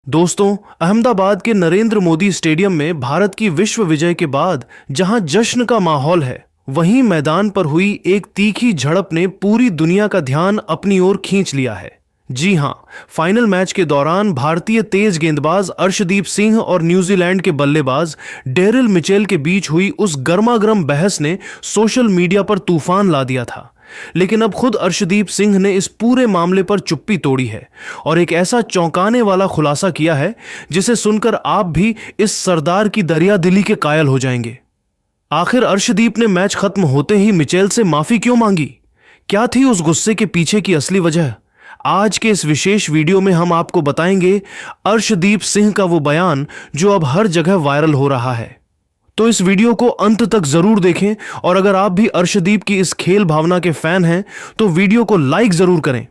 दोस्तों, अहमदाबाद के नरेंद्र मोदी स्टेडियम में भारत की विश्व विजय के बाद जहां जश्न का माहौल है, वहीं मैदान पर हुई एक तीखी झड़प ने पूरी दुनिया का ध्यान अपनी ओर खींच लिया है। जी हां, फाइनल मैच के दौरान भारतीय तेज गेंदबाज अर्शदीप सिंह और न्यूजीलैंड के बल्लेबाज डेरिल मिचेल के बीच हुई उस गर्मागर्म बहस ने सोशल मीडिया पर तूफान ला दिया था। लेकिन अब खुद अर्शदीप सिंह ने इस पूरे मामले पर चुप्पी तोड़ी है और एक ऐसा चौंकाने वाला खुलासा किया है जिसे सुनकर आप भी इस सरदार की दरियादिली के कायल हो जाएंगे। आखिर अर्शदीप ने मैच खत्म होते ही मिचेल से माफी क्यों मांगी? क्या थी उस गुस्से के पीछे की असली वजह? आज के इस विशेष वीडियो में हम आपको बताएंगे अर्शदीप सिंह का वो बयान जो अब हर जगह वायरल हो रहा है। तो इस वीडियो को अंत तक जरूर देखें और अगर आप भी अर्शदीप की इस खेल भावना के फैन हैं तो वीडियो को लाइक जरूर करें।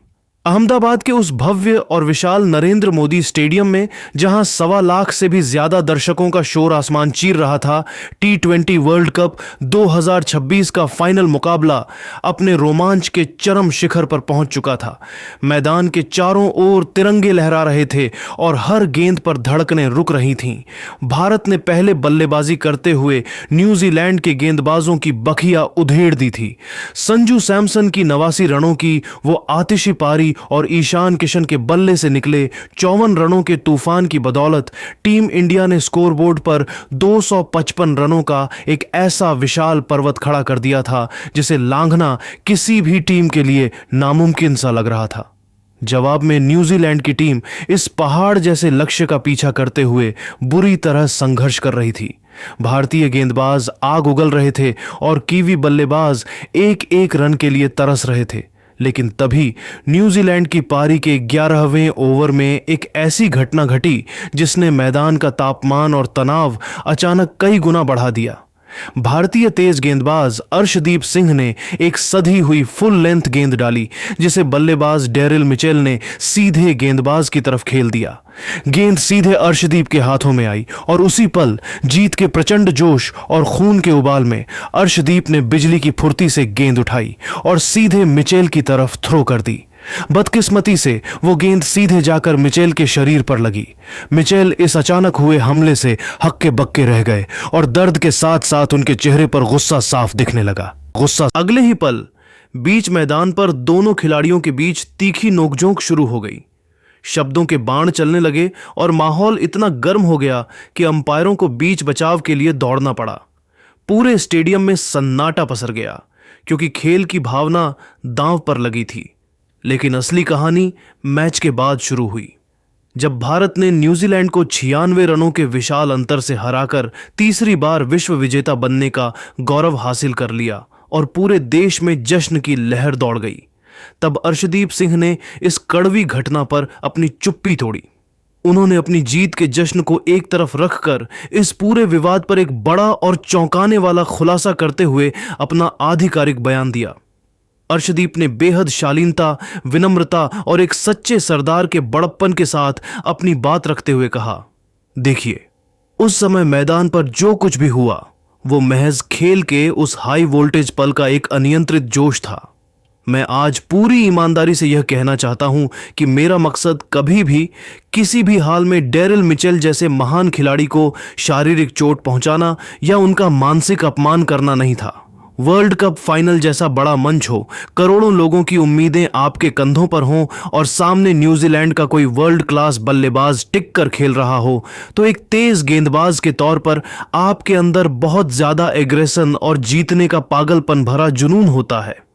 अहमदाबाद के उस भव्य और विशाल नरेंद्र मोदी स्टेडियम में जहां 1.25 लाख से भी ज्यादा दर्शकों का शोर आसमान चीर रहा था, T20 वर्ल्ड कप 2026 का फाइनल मुकाबला अपने रोमांच के चरम शिखर पर पहुंच चुका था। मैदान के चारों ओर तिरंगे लहरा रहे थे और हर गेंद पर धड़कनें रुक रही थीं। भारत ने पहले बल्लेबाजी करते हुए न्यूजीलैंड के गेंदबाजों की बखिया उधेड़ दी थी। संजू सैमसन की 89 रनों की वो आतिशी पारी और ईशान किशन के बल्ले से निकले 54 रनों के तूफान की बदौलत टीम इंडिया ने स्कोरबोर्ड पर 255 रनों का एक ऐसा विशाल पर्वत खड़ा कर दिया था जिसे लांघना किसी भी टीम के लिए नामुमकिन सा लग रहा था। जवाब में न्यूजीलैंड की टीम इस पहाड़ जैसे लक्ष्य का पीछा करते हुए बुरी तरह संघर्ष कर रही थी। भारतीय गेंदबाज आग उगल रहे थे और कीवी बल्लेबाज एक एक रन के लिए तरस रहे थे। लेकिन तभी न्यूजीलैंड की पारी के 11वें ओवर में एक ऐसी घटना घटी जिसने मैदान का तापमान और तनाव अचानक कई गुना बढ़ा दिया। भारतीय तेज गेंदबाज अर्शदीप सिंह ने एक सधी हुई फुल लेंथ गेंद डाली जिसे बल्लेबाज डेरिल मिचेल ने सीधे गेंदबाज की तरफ खेल दिया। गेंद सीधे अर्शदीप के हाथों में आई और उसी पल जीत के प्रचंड जोश और खून के उबाल में अर्शदीप ने बिजली की फुर्ती से गेंद उठाई और सीधे मिचेल की तरफ थ्रो कर दी। बदकिस्मती से वो गेंद सीधे जाकर मिचेल के शरीर पर लगी। मिचेल इस अचानक हुए हमले से हक्के बक्के रह गए और दर्द के साथ साथ उनके चेहरे पर गुस्सा साफ दिखने लगा। गुस्सा अगले ही पल बीच मैदान पर दोनों खिलाड़ियों के बीच तीखी नोकझोंक शुरू हो गई। शब्दों के बाण चलने लगे और माहौल इतना गर्म हो गया कि अंपायरों को बीच बचाव के लिए दौड़ना पड़ा। पूरे स्टेडियम में सन्नाटा पसर गया क्योंकि खेल की भावना दांव पर लगी थी। लेकिन असली कहानी मैच के बाद शुरू हुई, जब भारत ने न्यूजीलैंड को 96 रनों के विशाल अंतर से हराकर तीसरी बार विश्व विजेता बनने का गौरव हासिल कर लिया और पूरे देश में जश्न की लहर दौड़ गई। तब अर्शदीप सिंह ने इस कड़वी घटना पर अपनी चुप्पी तोड़ी। उन्होंने अपनी जीत के जश्न को एक तरफ रखकर इस पूरे विवाद पर एक बड़ा और चौंकाने वाला खुलासा करते हुए अपना आधिकारिक बयान दिया। अर्शदीप ने बेहद शालीनता, विनम्रता और एक सच्चे सरदार के बड़प्पन के साथ अपनी बात रखते हुए कहा, देखिए, उस समय मैदान पर जो कुछ भी हुआ वो महज खेल के उस हाई वोल्टेज पल का एक अनियंत्रित जोश था। मैं आज पूरी ईमानदारी से यह कहना चाहता हूं कि मेरा मकसद कभी भी किसी भी हाल में डेरिल मिचेल जैसे महान खिलाड़ी को शारीरिक चोट पहुंचाना या उनका मानसिक अपमान करना नहीं था। वर्ल्ड कप फाइनल जैसा बड़ा मंच हो, करोड़ों लोगों की उम्मीदें आपके कंधों पर हों और सामने न्यूजीलैंड का कोई वर्ल्ड क्लास बल्लेबाज टिक कर खेल रहा हो, तो एक तेज गेंदबाज के तौर पर आपके अंदर बहुत ज्यादा एग्रेशन और जीतने का पागलपन भरा जुनून होता है।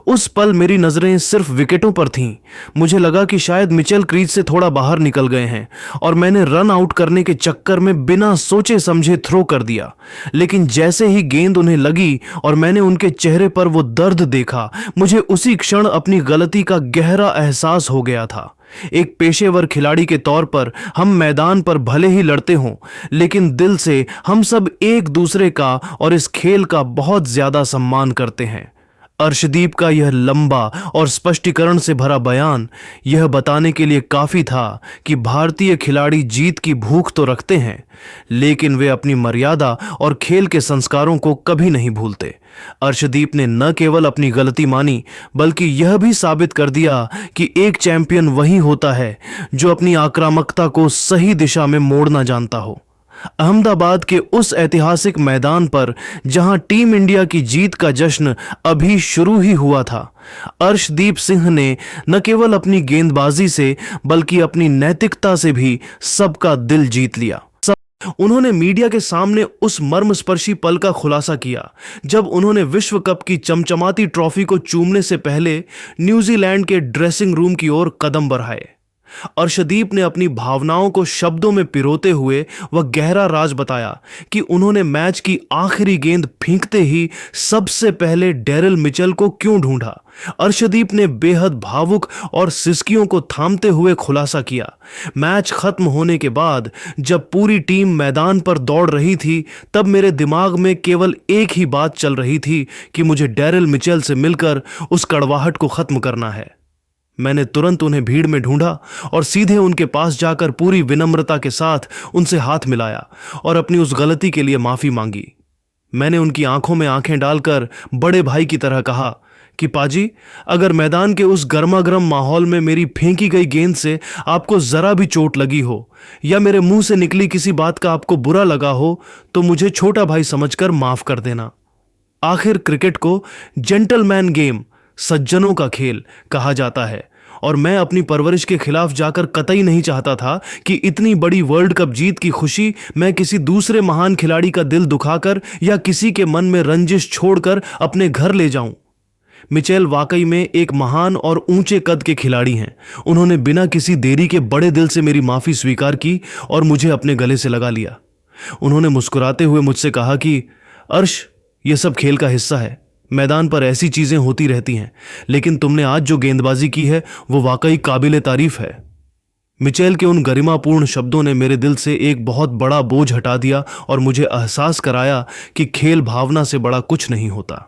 उस पल मेरी नजरें सिर्फ विकेटों पर थीं। मुझे लगा कि शायद मिचेल क्रीज से थोड़ा बाहर निकल गए हैं और मैंने रन आउट करने के चक्कर में बिना सोचे समझे थ्रो कर दिया। लेकिन जैसे ही गेंद उन्हें लगी और मैंने उनके चेहरे पर वो दर्द देखा, मुझे उसी क्षण अपनी गलती का गहरा एहसास हो गया था। एक पेशेवर खिलाड़ी के तौर पर हम मैदान पर भले ही लड़ते हों, लेकिन दिल से हम सब एक दूसरे का और इस खेल का बहुत ज्यादा सम्मान करते हैं। अर्शदीप का यह लंबा और स्पष्टीकरण से भरा बयान यह बताने के लिए काफी था कि भारतीय खिलाड़ी जीत की भूख तो रखते हैं, लेकिन वे अपनी मर्यादा और खेल के संस्कारों को कभी नहीं भूलते। अर्शदीप ने न केवल अपनी गलती मानी, बल्कि यह भी साबित कर दिया कि एक चैंपियन वही होता है जो अपनी आक्रामकता को सही दिशा में मोड़ना जानता हो। अहमदाबाद के उस ऐतिहासिक मैदान पर जहां टीम इंडिया की जीत का जश्न अभी शुरू ही हुआ था, अर्शदीप सिंह ने न केवल अपनी गेंदबाजी से बल्कि अपनी नैतिकता से भी सबका दिल जीत लिया। उन्होंने मीडिया के सामने उस मर्मस्पर्शी पल का खुलासा किया जब उन्होंने विश्व कप की चमचमाती ट्रॉफी को चूमने से पहले न्यूजीलैंड के ड्रेसिंग रूम की ओर कदम बढ़ाए। अर्शदीप ने अपनी भावनाओं को शब्दों में पिरोते हुए वह गहरा राज बताया कि उन्होंने मैच की आखिरी गेंद फेंकते ही सबसे पहले डेरिल मिचेल को क्यों ढूंढा। अर्शदीप ने बेहद भावुक और सिसकियों को थामते हुए खुलासा किया, मैच खत्म होने के बाद जब पूरी टीम मैदान पर दौड़ रही थी, तब मेरे दिमाग में केवल एक ही बात चल रही थी कि मुझे डेरिल मिचेल से मिलकर उस कड़वाहट को खत्म करना है। मैंने तुरंत उन्हें भीड़ में ढूंढा और सीधे उनके पास जाकर पूरी विनम्रता के साथ उनसे हाथ मिलाया और अपनी उस गलती के लिए माफी मांगी। मैंने उनकी आंखों में आंखें डालकर बड़े भाई की तरह कहा कि पाजी, अगर मैदान के उस गर्मागर्म माहौल में मेरी फेंकी गई गेंद से आपको जरा भी चोट लगी हो या मेरे मुंह से निकली किसी बात का आपको बुरा लगा हो, तो मुझे छोटा भाई समझकर माफ कर देना। आखिर क्रिकेट को जेंटलमैन गेम, सज्जनों का खेल कहा जाता है और मैं अपनी परवरिश के खिलाफ जाकर कतई नहीं चाहता था कि इतनी बड़ी वर्ल्ड कप जीत की खुशी मैं किसी दूसरे महान खिलाड़ी का दिल दुखाकर या किसी के मन में रंजिश छोड़कर अपने घर ले जाऊं। मिचेल वाकई में एक महान और ऊंचे कद के खिलाड़ी हैं। उन्होंने बिना किसी देरी के बड़े दिल से मेरी माफी स्वीकार की और मुझे अपने गले से लगा लिया। उन्होंने मुस्कुराते हुए मुझसे कहा कि अर्श, यह सब खेल का हिस्सा है, मैदान पर ऐसी चीजें होती रहती हैं, लेकिन तुमने आज जो गेंदबाजी की है वो वाकई काबिले तारीफ है। मिचेल के उन गरिमापूर्ण शब्दों ने मेरे दिल से एक बहुत बड़ा बोझ हटा दिया और मुझे एहसास कराया कि खेल भावना से बड़ा कुछ नहीं होता।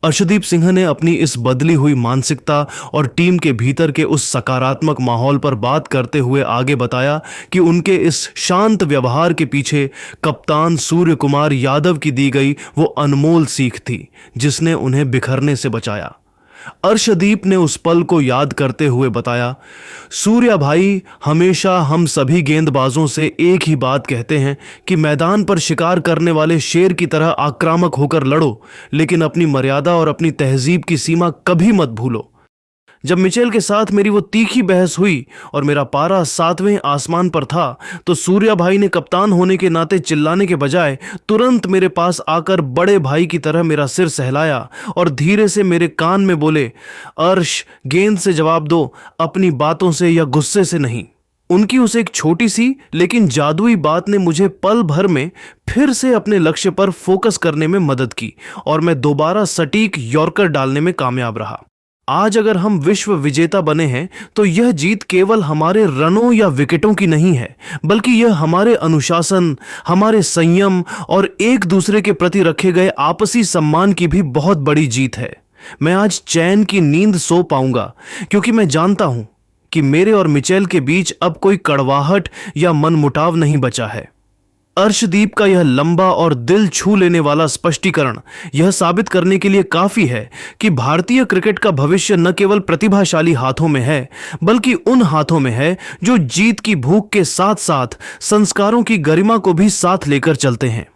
अर्शदीप सिंह ने अपनी इस बदली हुई मानसिकता और टीम के भीतर के उस सकारात्मक माहौल पर बात करते हुए आगे बताया कि उनके इस शांत व्यवहार के पीछे कप्तान सूर्य कुमार यादव की दी गई वो अनमोल सीख थी जिसने उन्हें बिखरने से बचाया। अर्शदीप ने उस पल को याद करते हुए बताया, सूर्या भाई हमेशा हम सभी गेंदबाजों से एक ही बात कहते हैं कि मैदान पर शिकार करने वाले शेर की तरह आक्रामक होकर लड़ो, लेकिन अपनी मर्यादा और अपनी तहजीब की सीमा कभी मत भूलो। जब मिचेल के साथ मेरी वो तीखी बहस हुई और मेरा पारा 7वें आसमान पर था, तो सूर्या भाई ने कप्तान होने के नाते चिल्लाने के बजाय तुरंत मेरे पास आकर बड़े भाई की तरह मेरा सिर सहलाया और धीरे से मेरे कान में बोले, अर्श, गेंद से जवाब दो, अपनी बातों से या गुस्से से नहीं। उनकी उस एक छोटी सी लेकिन जादुई बात ने मुझे पल भर में फिर से अपने लक्ष्य पर फोकस करने में मदद की और मैं दोबारा सटीक यॉर्कर डालने में कामयाब रहा। आज अगर हम विश्व विजेता बने हैं तो यह जीत केवल हमारे रनों या विकेटों की नहीं है, बल्कि यह हमारे अनुशासन, हमारे संयम और एक दूसरे के प्रति रखे गए आपसी सम्मान की भी बहुत बड़ी जीत है। मैं आज चैन की नींद सो पाऊंगा क्योंकि मैं जानता हूं कि मेरे और मिचेल के बीच अब कोई कड़वाहट या मनमुटाव नहीं बचा है। अर्शदीप का यह लंबा और दिल छू लेने वाला स्पष्टीकरण यह साबित करने के लिए काफी है कि भारतीय क्रिकेट का भविष्य न केवल प्रतिभाशाली हाथों में है, बल्कि उन हाथों में है जो जीत की भूख के साथ साथ संस्कारों की गरिमा को भी साथ लेकर चलते हैं।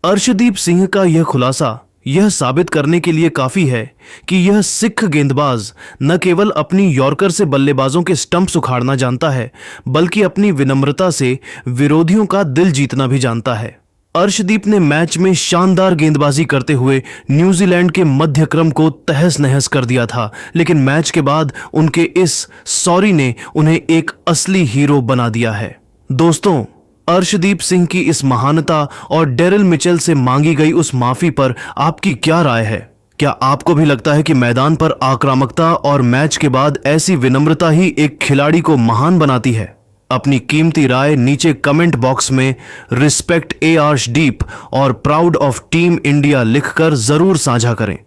अर्शदीप सिंह का यह खुलासा यह साबित करने के लिए काफी है कि यह सिख गेंदबाज न केवल अपनी यॉर्कर से बल्लेबाजों के स्टंप्स उखाड़ना जानता है, बल्कि अपनी विनम्रता से विरोधियों का दिल जीतना भी जानता है। अर्शदीप ने मैच में शानदार गेंदबाजी करते हुए न्यूजीलैंड के मध्य क्रम को तहस नहस कर दिया था, लेकिन मैच के बाद उनके इस सॉरी ने उन्हें एक असली हीरो बना दिया है। दोस्तों, अर्शदीप सिंह की इस महानता और डेरिल मिचेल से मांगी गई उस माफी पर आपकी क्या राय है? क्या आपको भी लगता है कि मैदान पर आक्रामकता और मैच के बाद ऐसी विनम्रता ही एक खिलाड़ी को महान बनाती है? अपनी कीमती राय नीचे कमेंट बॉक्स में रिस्पेक्ट ए अर्शदीप और प्राउड ऑफ टीम इंडिया लिखकर जरूर साझा करें।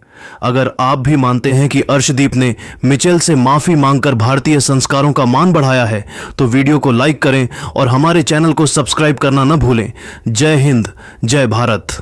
अगर आप भी मानते हैं कि अर्शदीप ने मिचेल से माफी मांगकर भारतीय संस्कारों का मान बढ़ाया है तो वीडियो को लाइक करें और हमारे चैनल को सब्सक्राइब करना न भूलें। जय हिंद, जय भारत।